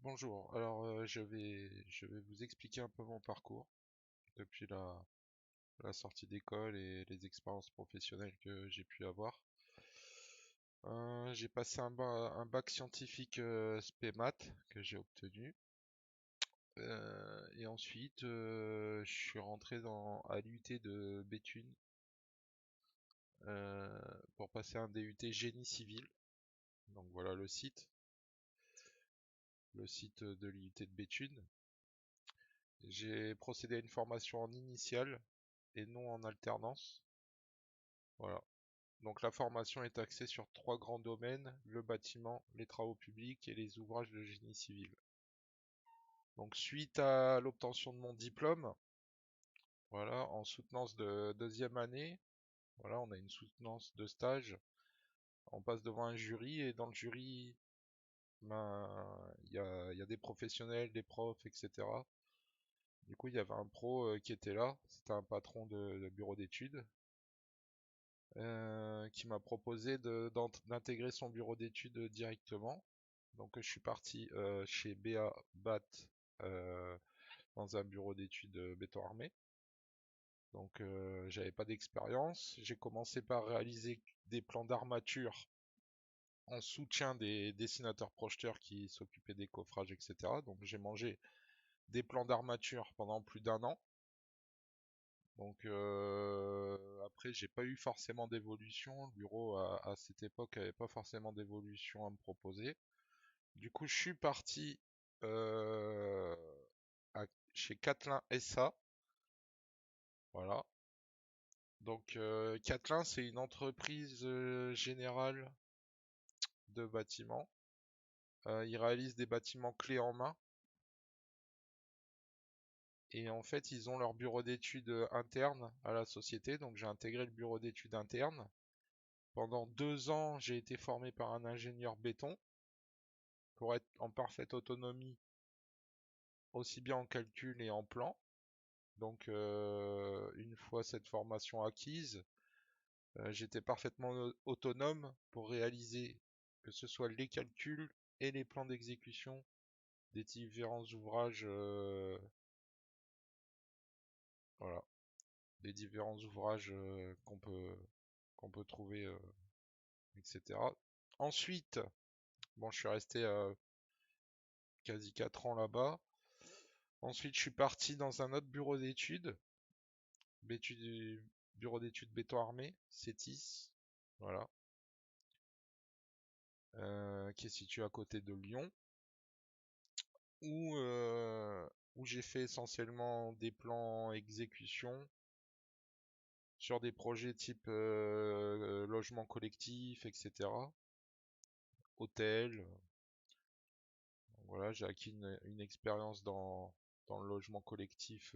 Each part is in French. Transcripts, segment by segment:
Bonjour, alors je vais vous expliquer un peu mon parcours depuis la sortie d'école et les expériences professionnelles que j'ai pu avoir. J'ai passé un bac scientifique spé maths que j'ai obtenu. Et ensuite, je suis rentré à l'UT de Béthune euh, pour passer un DUT génie civil. Donc voilà le site de l'UT de Béthune. J'ai procédé à une formation en initiale et non en alternance. Voilà. Donc la formation est axée sur trois grands domaines, le bâtiment, les travaux publics et les ouvrages de génie civil. Donc suite à l'obtention de mon diplôme, voilà, en soutenance de deuxième année, voilà, on a une soutenance de stage, on passe devant un jury et dans le jury, ben, il y a des professionnels, des profs, etc. Du coup, il y avait un pro qui était là, c'était un patron de bureau d'études, qui m'a proposé d'intégrer son bureau d'études directement. Donc je suis parti chez BA BAT euh, dans un bureau d'études béton armé. Donc j'avais pas d'expérience. J'ai commencé par réaliser des plans d'armature en soutien des dessinateurs projeteurs qui s'occupaient des coffrages, etc. Donc j'ai mangé des plans d'armature pendant plus d'un an. Donc après j'ai pas eu forcément d'évolution. Le bureau à cette époque avait pas forcément d'évolution à me proposer. Du coup je suis parti euh, chez Catlin SA. Voilà. Donc Catlin c'est une entreprise générale de bâtiments. Ils réalisent des bâtiments clés en main. Et en fait ils ont leur bureau d'études interne à la société. Donc j'ai intégré le bureau d'études interne. Pendant 2 ans, j'ai été formé par un ingénieur béton pour être en parfaite autonomie, aussi bien en calcul et en plan. Donc, une fois cette formation acquise, j'étais parfaitement autonome pour réaliser que ce soit les calculs et les plans d'exécution des différents ouvrages, voilà, des différents ouvrages qu'on peut trouver, etc. Ensuite, bon, je suis resté quasi 4 ans là-bas. Ensuite, je suis parti dans un autre bureau d'études, bureau d'études béton armé, CETIS, voilà, qui est situé à côté de Lyon, où, euh, où j'ai fait essentiellement des plans exécution sur des projets type logement collectif, etc., hôtel. Voilà, j'ai acquis une expérience dans le logement collectif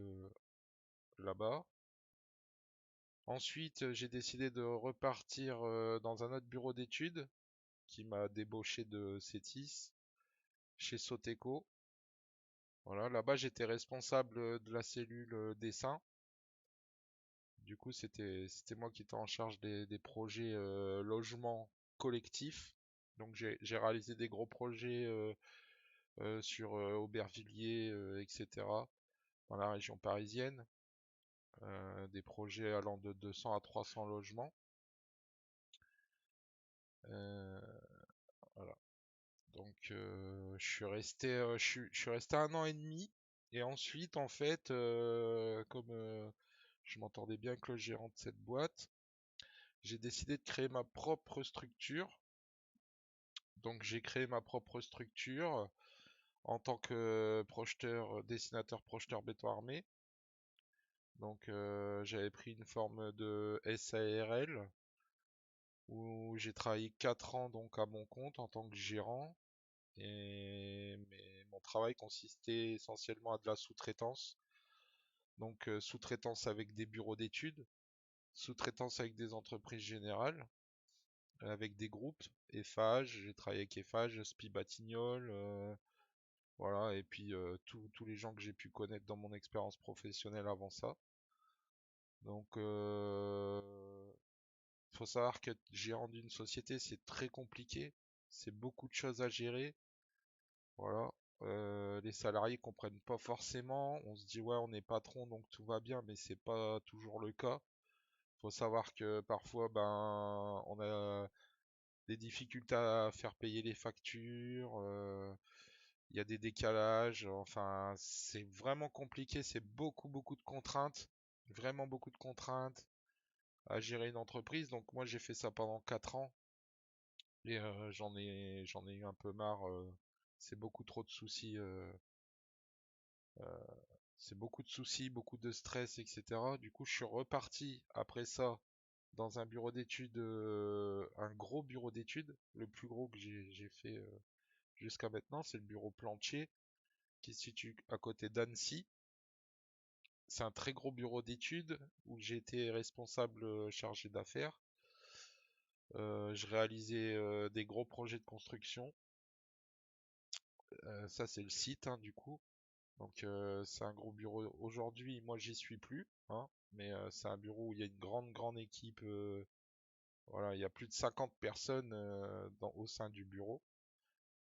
là-bas. Ensuite, j'ai décidé de repartir dans un autre bureau d'études qui m'a débauché de Cetis chez Soteco. Voilà, là-bas j'étais responsable de la cellule dessin. Du coup, c'était moi qui étais en charge des projets logement collectif. Donc j'ai réalisé des gros projets sur Aubervilliers, etc. dans la région parisienne. Des projets allant de 200 à 300 logements. Euh, voilà. Donc je suis resté 1 an et demi et ensuite en fait comme je m'entendais bien avec le gérant de cette boîte, j'ai décidé de créer ma propre structure. Donc j'ai créé ma propre structure en tant que projeteur, dessinateur projeteur béton armé. Donc j'avais pris une forme de SARL où j'ai travaillé 4 ans donc à mon compte en tant que gérant. Mais mon travail consistait essentiellement à de la sous-traitance. Donc sous-traitance avec des bureaux d'études, sous-traitance avec des entreprises générales, avec des groupes, Eiffage, j'ai travaillé avec Eiffage, Spi Batignolles, voilà, et puis tous les gens que j'ai pu connaître dans mon expérience professionnelle avant ça. Donc faut savoir que gérant d'une société c'est très compliqué, c'est beaucoup de choses à gérer, voilà. Les salariés comprennent pas forcément. On se dit ouais, on est patron donc tout va bien, mais c'est pas toujours le cas. Faut savoir que parfois, ben, on a des difficultés à faire payer les factures. Il y a des décalages. Enfin, c'est vraiment compliqué. C'est beaucoup de contraintes, vraiment beaucoup de contraintes à gérer une entreprise. Donc moi, j'ai fait ça pendant 4 ans et j'en ai eu un peu marre. C'est beaucoup trop de soucis. C'est beaucoup de soucis, beaucoup de stress, etc. Du coup, je suis reparti après ça dans un bureau d'études, un gros bureau d'études, le plus gros que j'ai fait jusqu'à maintenant, c'est le bureau Plantier qui se situe à côté d'Annecy. C'est un très gros bureau d'études où j'ai été responsable chargé d'affaires. Je réalisais des gros projets de construction. Ça, c'est le site, hein, du coup. Donc, c'est un gros bureau. Aujourd'hui, moi, j'y suis plus, hein, mais c'est un bureau où il y a une grande équipe. Voilà, il y a plus de 50 personnes au sein du bureau,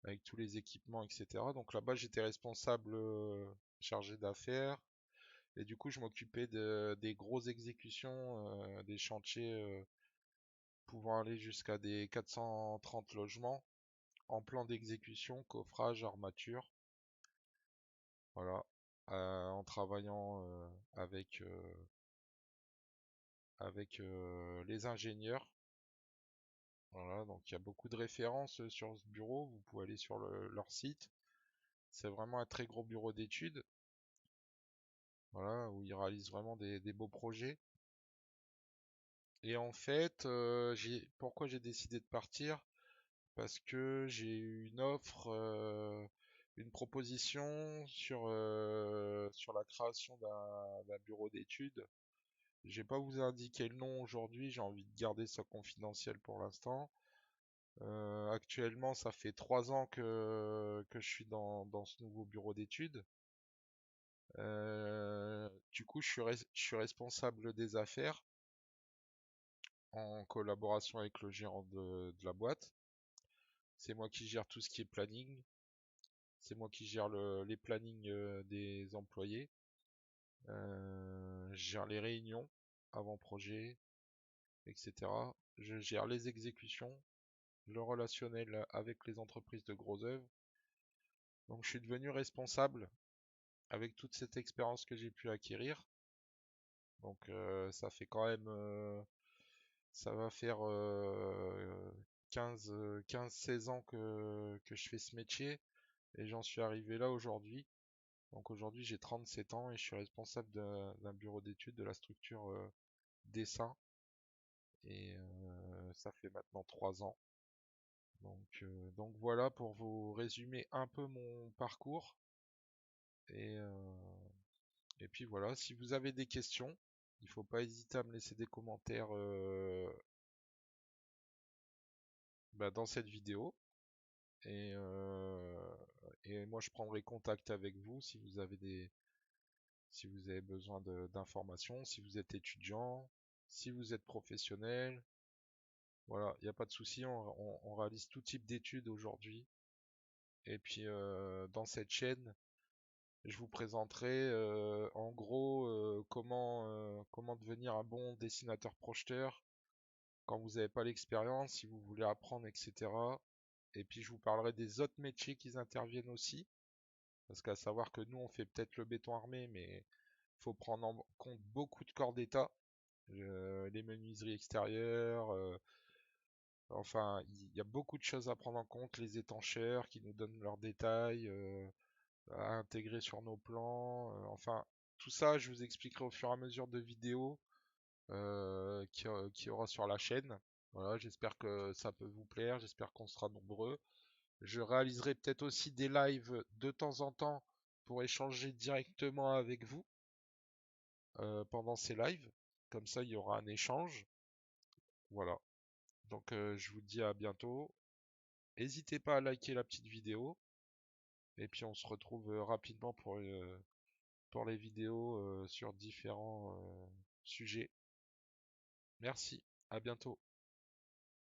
avec tous les équipements, etc. Donc là-bas, j'étais responsable chargé d'affaires. Et du coup, je m'occupais des grosses exécutions, des chantiers pouvant aller jusqu'à des 430 logements en plan d'exécution, coffrage, armature. Voilà. En travaillant avec les ingénieurs. Voilà, donc il y a beaucoup de références sur ce bureau. Vous pouvez aller sur leur site. C'est vraiment un très gros bureau d'études. Voilà, où ils réalisent vraiment des beaux projets. Et en fait, pourquoi j'ai décidé de partir? Parce que j'ai eu une offre, une proposition sur la création d'un bureau d'études. Je vais pas vous indiquer le nom aujourd'hui, j'ai envie de garder ça confidentiel pour l'instant. Actuellement, ça fait 3 ans que je suis dans ce nouveau bureau d'études. Du coup, je suis responsable des affaires en collaboration avec le gérant de la boîte. C'est moi qui gère tout ce qui est planning. C'est moi qui gère les plannings des employés. Je gère les réunions avant projet, etc. Je gère les exécutions, le relationnel avec les entreprises de gros œuvres. Donc je suis devenu responsable avec toute cette expérience que j'ai pu acquérir. Donc ça fait quand même, ça va faire 15-16 ans que je fais ce métier et j'en suis arrivé là aujourd'hui. Donc aujourd'hui j'ai 37 ans et je suis responsable d'un bureau d'études de la structure Dessin et ça fait maintenant 3 ans. Donc voilà pour vous résumer un peu mon parcours et, euh, et puis voilà, si vous avez des questions, il faut pas hésiter à me laisser des commentaires dans cette vidéo et, euh, et moi je prendrai contact avec vous si vous avez besoin d'informations, si vous êtes étudiant, si vous êtes professionnel. Voilà, il n'y a pas de souci, on réalise tout type d'études aujourd'hui. Et puis dans cette chaîne, je vous présenterai en gros comment devenir un bon dessinateur projeteur quand vous n'avez pas l'expérience, si vous voulez apprendre, etc. Et puis je vous parlerai des autres métiers qui interviennent aussi. Parce qu'à savoir que nous on fait peut-être le béton armé, mais faut prendre en compte beaucoup de corps d'état, les menuiseries extérieures, enfin il y a beaucoup de choses à prendre en compte, les étancheurs qui nous donnent leurs détails, à intégrer sur nos plans, enfin tout ça je vous expliquerai au fur et à mesure de vidéos qui aura sur la chaîne. Voilà, j'espère que ça peut vous plaire, j'espère qu'on sera nombreux. Je réaliserai peut-être aussi des lives de temps en temps pour échanger directement avec vous pendant ces lives. Comme ça, il y aura un échange. Voilà. Donc, je vous dis à bientôt. N'hésitez pas à liker la petite vidéo. Et puis, on se retrouve rapidement pour les vidéos sur différents sujets. Merci. À bientôt.